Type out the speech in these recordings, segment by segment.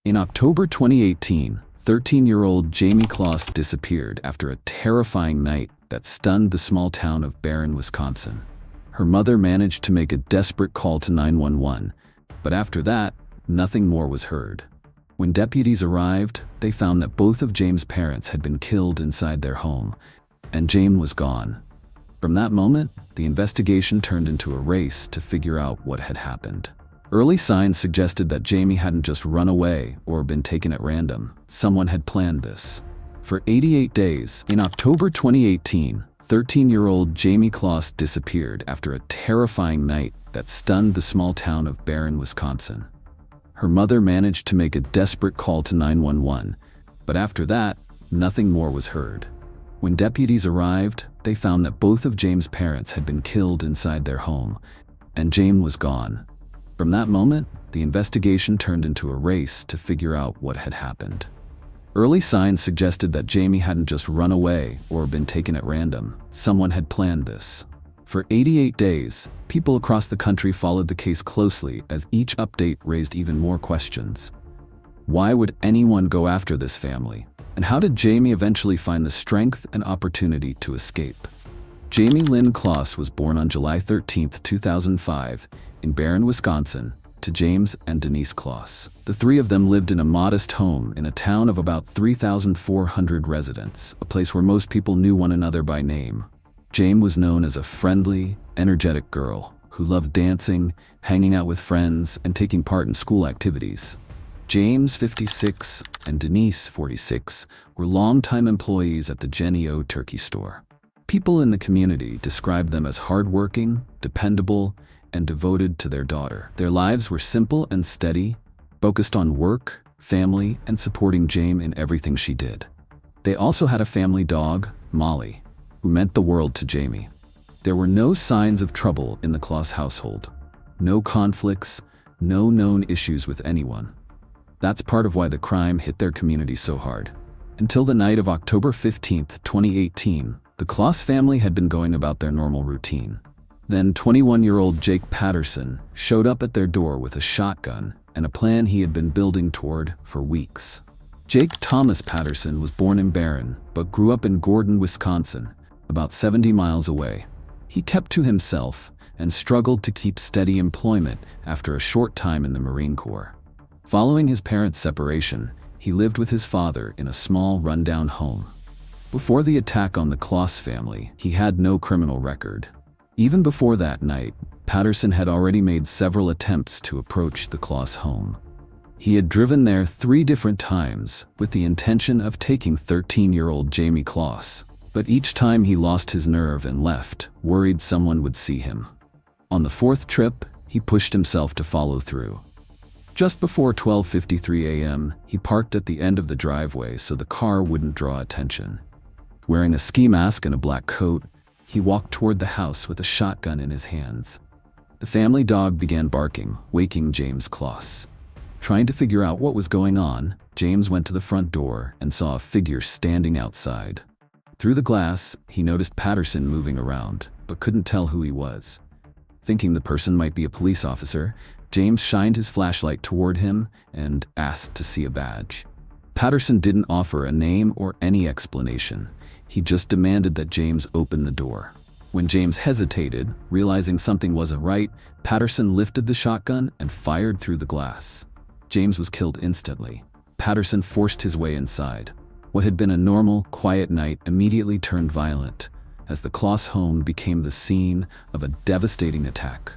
In October 2018, 13-year-old Jayme Kloss disappeared after a terrifying night that stunned the small town of Barron, Wisconsin. Her mother managed to make a desperate call to 911, but after that, nothing more was heard. When deputies arrived, they found that both of Jayme's parents had been killed inside their home, and Jayme was gone. From that moment, the investigation turned into a race to figure out what had happened. Early signs suggested that Jayme hadn't just run away or been taken at random. Someone had planned this. For 88 days, in October 2018, 13-year-old Jayme Kloss disappeared after a terrifying night that stunned the small town of Barron, Wisconsin. Her mother managed to make a desperate call to 911, but after that, nothing more was heard. When deputies arrived, they found that both of Jayme's parents had been killed inside their home, and Jayme was gone. From that moment, the investigation turned into a race to figure out what had happened. Early signs suggested that Jayme hadn't just run away or been taken at random. Someone had planned this. For 88 days, people across the country followed the case closely as each update raised even more questions. Why would anyone go after this family? And how did Jayme eventually find the strength and opportunity to escape? Jayme Lynn Kloss was born on July 13, 2005, in Barron, Wisconsin, to James and Denise Kloss. The three of them lived in a modest home in a town of about 3,400 residents, a place where most people knew one another by name. Jayme was known as a friendly, energetic girl who loved dancing, hanging out with friends, and taking part in school activities. James, 56, and Denise, 46, were longtime employees at the Jenny O turkey store. People in the community described them as hardworking, dependable, and devoted to their daughter. Their lives were simple and steady, focused on work, family, and supporting Jayme in everything she did. They also had a family dog, Molly, who meant the world to Jayme. There were no signs of trouble in the Kloss household. No conflicts, no known issues with anyone. That's part of why the crime hit their community so hard. Until the night of October 15, 2018, the Kloss family had been going about their normal routine. Then 21-year-old Jake Patterson showed up at their door with a shotgun and a plan he had been building toward for weeks. Jake Thomas Patterson was born in Barron, but grew up in Gordon, Wisconsin, about 70 miles away. He kept to himself and struggled to keep steady employment after a short time in the Marine Corps. Following his parents' separation, he lived with his father in a small, rundown home. Before the attack on the Kloss family, he had no criminal record. Even before that night, Patterson had already made several attempts to approach the Kloss home. He had driven there 3 different times with the intention of taking 13-year-old Jayme Kloss, but each time he lost his nerve and left, worried someone would see him. On the 4th trip, he pushed himself to follow through. Just before 12:53 a.m., he parked at the end of the driveway so the car wouldn't draw attention. Wearing a ski mask and a black coat, he walked toward the house with a shotgun in his hands. The family dog began barking, waking James Kloss. Trying to figure out what was going on, James went to the front door and saw a figure standing outside. Through the glass, he noticed Patterson moving around, but couldn't tell who he was. Thinking the person might be a police officer, James shined his flashlight toward him and asked to see a badge. Patterson didn't offer a name or any explanation. He just demanded that James open the door. When James hesitated, realizing something wasn't right, Patterson lifted the shotgun and fired through the glass. James was killed instantly. Patterson forced his way inside. What had been a normal, quiet night immediately turned violent, as the Kloss home became the scene of a devastating attack.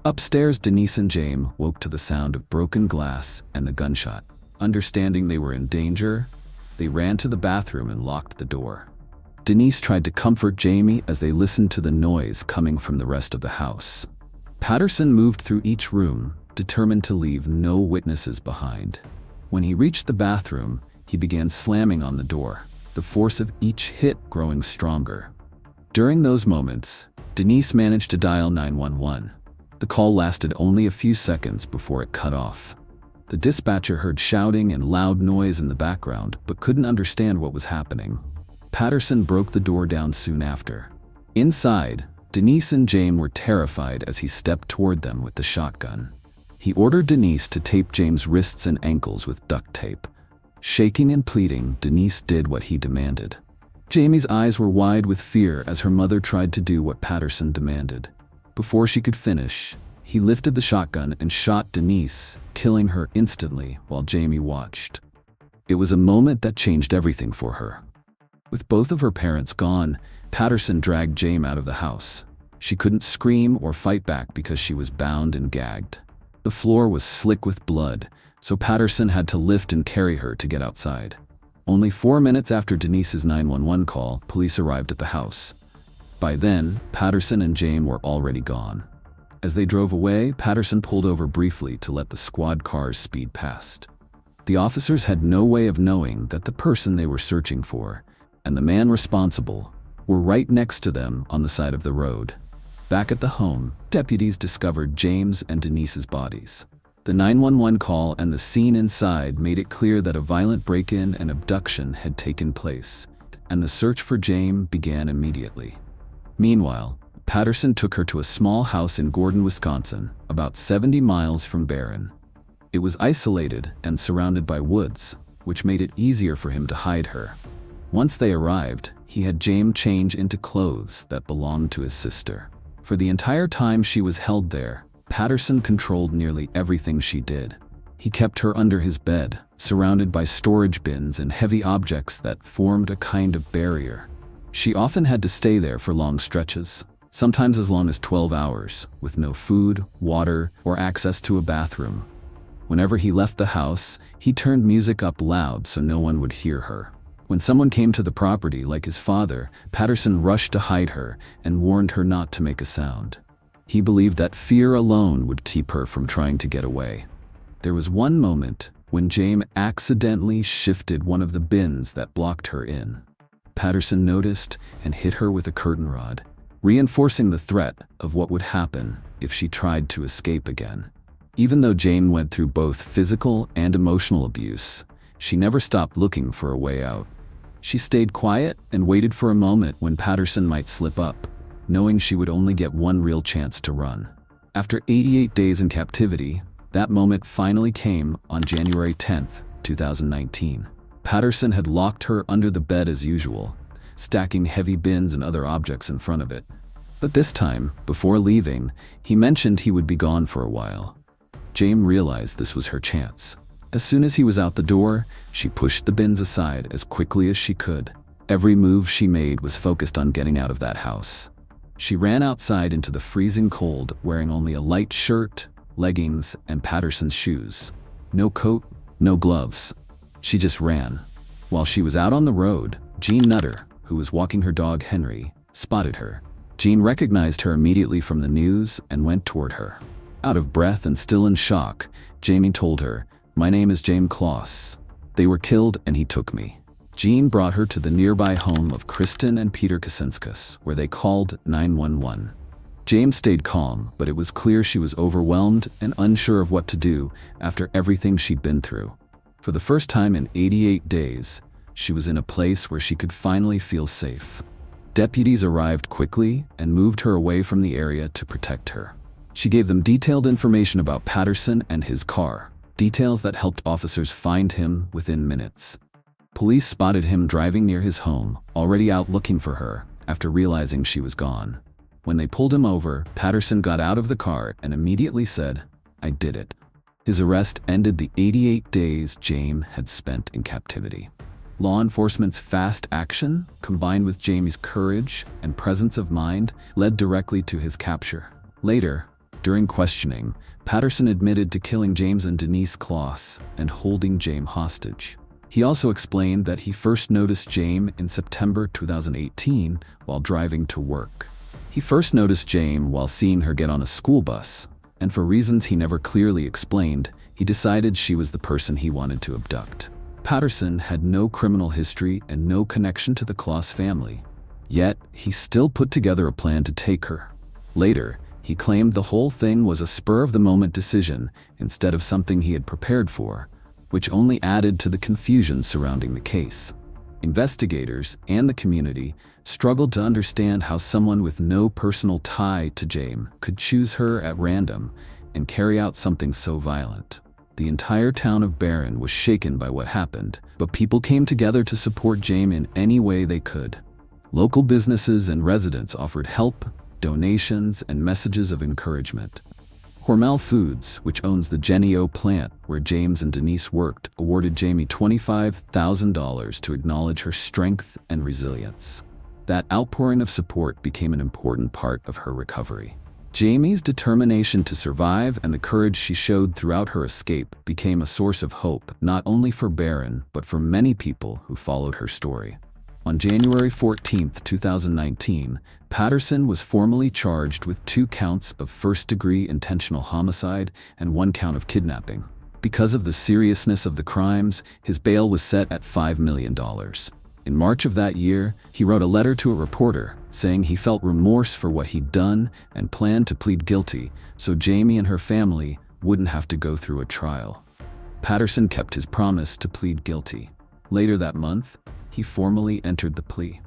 Upstairs, Denise and Jayme woke to the sound of broken glass and the gunshot. Understanding they were in danger, they ran to the bathroom and locked the door. Denise tried to comfort Jayme as they listened to the noise coming from the rest of the house. Patterson moved through each room, determined to leave no witnesses behind. When he reached the bathroom, he began slamming on the door, the force of each hit growing stronger. During those moments, Denise managed to dial 911. The call lasted only a few seconds before it cut off. The dispatcher heard shouting and loud noise in the background, but couldn't understand what was happening. Patterson broke the door down soon after. Inside, Denise and Jayme were terrified as he stepped toward them with the shotgun. He ordered Denise to tape Jayme's wrists and ankles with duct tape. Shaking and pleading, Denise did what he demanded. Jayme's eyes were wide with fear as her mother tried to do what Patterson demanded. Before she could finish, he lifted the shotgun and shot Denise, killing her instantly while Jayme watched. It was a moment that changed everything for her. With both of her parents gone, Patterson dragged Jayme out of the house. She couldn't scream or fight back because she was bound and gagged. The floor was slick with blood, so Patterson had to lift and carry her to get outside. Only 4 minutes after Denise's 911 call, police arrived at the house. By then, Patterson and Jayme were already gone. As they drove away, Patterson pulled over briefly to let the squad cars speed past. The officers had no way of knowing that the person they were searching for, and the man responsible, were right next to them on the side of the road. Back at the home, deputies discovered Jayme's and Denise's bodies. The 911 call and the scene inside made it clear that a violent break-in and abduction had taken place, and the search for Jayme began immediately. Meanwhile, Patterson took her to a small house in Gordon, Wisconsin, about 70 miles from Barron. It was isolated and surrounded by woods, which made it easier for him to hide her. Once they arrived, he had Jayme change into clothes that belonged to his sister. For the entire time she was held there, Patterson controlled nearly everything she did. He kept her under his bed, surrounded by storage bins and heavy objects that formed a kind of barrier. She often had to stay there for long stretches, sometimes as long as 12 hours, with no food, water, or access to a bathroom. Whenever he left the house, he turned music up loud so no one would hear her. When someone came to the property, like his father, Patterson rushed to hide her and warned her not to make a sound. He believed that fear alone would keep her from trying to get away. There was one moment when Jayme accidentally shifted one of the bins that blocked her in. Patterson noticed and hit her with a curtain rod, reinforcing the threat of what would happen if she tried to escape again. Even though Jayme went through both physical and emotional abuse, she never stopped looking for a way out. She stayed quiet and waited for a moment when Patterson might slip up, knowing she would only get one real chance to run. After 88 days in captivity, that moment finally came on January 10th, 2019. Patterson had locked her under the bed as usual, stacking heavy bins and other objects in front of it. But this time, before leaving, he mentioned he would be gone for a while. Jayme realized this was her chance. As soon as he was out the door, she pushed the bins aside as quickly as she could. Every move she made was focused on getting out of that house. She ran outside into the freezing cold, wearing only a light shirt, leggings, and Patterson's shoes. No coat, no gloves. She just ran. While she was out on the road, Jean Nutter, who was walking her dog Henry, spotted her. Jean recognized her immediately from the news and went toward her. Out of breath and still in shock, Jayme told her, "My name is Jayme Kloss. They were killed and he took me." Jean brought her to the nearby home of Kristen and Peter Kaczynskis, where they called 911. Jayme stayed calm, but it was clear she was overwhelmed and unsure of what to do after everything she'd been through. For the first time in 88 days, she was in a place where she could finally feel safe. Deputies arrived quickly and moved her away from the area to protect her. She gave them detailed information about Patterson and his car, details that helped officers find him within minutes. Police spotted him driving near his home, already out looking for her, after realizing she was gone. When they pulled him over, Patterson got out of the car and immediately said, "I did it." His arrest ended the 88 days Jayme had spent in captivity. Law enforcement's fast action, combined with Jayme's courage and presence of mind, led directly to his capture. Later, during questioning, Patterson admitted to killing Jayme and Denise Kloss and holding Jayme hostage. He also explained that he first noticed Jayme in September 2018 while driving to work. He first noticed Jayme while seeing her get on a school bus, and for reasons he never clearly explained, he decided she was the person he wanted to abduct. Patterson had no criminal history and no connection to the Kloss family. Yet, he still put together a plan to take her. Later, he claimed the whole thing was a spur-of-the-moment decision instead of something he had prepared for, which only added to the confusion surrounding the case. Investigators and the community struggled to understand how someone with no personal tie to Jayme could choose her at random and carry out something so violent. The entire town of Barron was shaken by what happened, but people came together to support Jayme in any way they could. Local businesses and residents offered help, donations, and messages of encouragement. Hormel Foods, which owns the Jennie-O plant where James and Denise worked, awarded Jayme $25,000 to acknowledge her strength and resilience. That outpouring of support became an important part of her recovery. Jayme's determination to survive and the courage she showed throughout her escape became a source of hope not only for Barron but for many people who followed her story. On January 14, 2019, Patterson was formally charged with 2 counts of first-degree intentional homicide and 1 count of kidnapping. Because of the seriousness of the crimes, his bail was set at $5 million. In March of that year, he wrote a letter to a reporter saying he felt remorse for what he'd done and planned to plead guilty so Jayme and her family wouldn't have to go through a trial. Patterson kept his promise to plead guilty. Later that month, he formally entered the plea.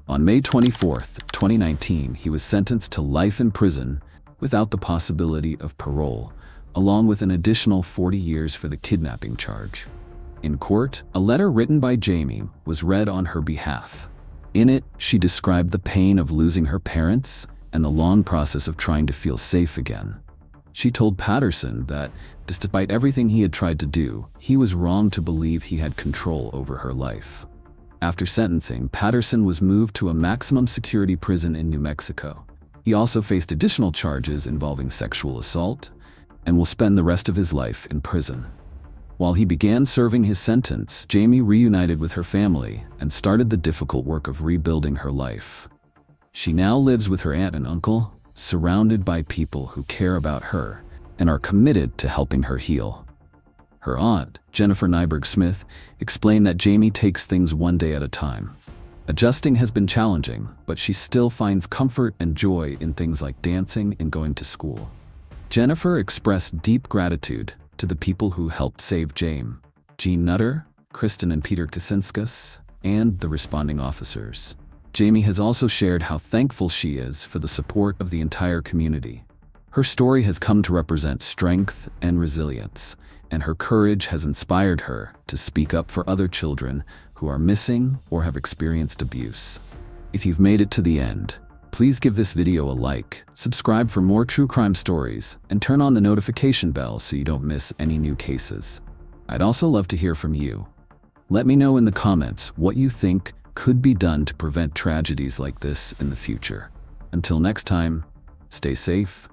On May 24, 2019, he was sentenced to life in prison without the possibility of parole, along with an additional 40 years for the kidnapping charge. In court, a letter written by Jayme was read on her behalf. In it, she described the pain of losing her parents and the long process of trying to feel safe again. She told Patterson that, despite everything he had tried to do, he was wrong to believe he had control over her life. After sentencing, Patterson was moved to a maximum security prison in New Mexico. He also faced additional charges involving sexual assault and will spend the rest of his life in prison. While he began serving his sentence, Jayme reunited with her family and started the difficult work of rebuilding her life. She now lives with her aunt and uncle, surrounded by people who care about her and are committed to helping her heal. Her aunt, Jennifer Nyberg-Smith, explained that Jayme takes things one day at a time. Adjusting has been challenging, but she still finds comfort and joy in things like dancing and going to school. Jennifer expressed deep gratitude to the people who helped save Jayme: Jean Nutter, Kristen and Peter Kacinskas, and the responding officers. Jayme has also shared how thankful she is for the support of the entire community. Her story has come to represent strength and resilience, and her courage has inspired her to speak up for other children who are missing or have experienced abuse. If you've made it to the end, please give this video a like, subscribe for more true crime stories, and turn on the notification bell so you don't miss any new cases. I'd also love to hear from you. Let me know in the comments what you think could be done to prevent tragedies like this in the future. Until next time, stay safe,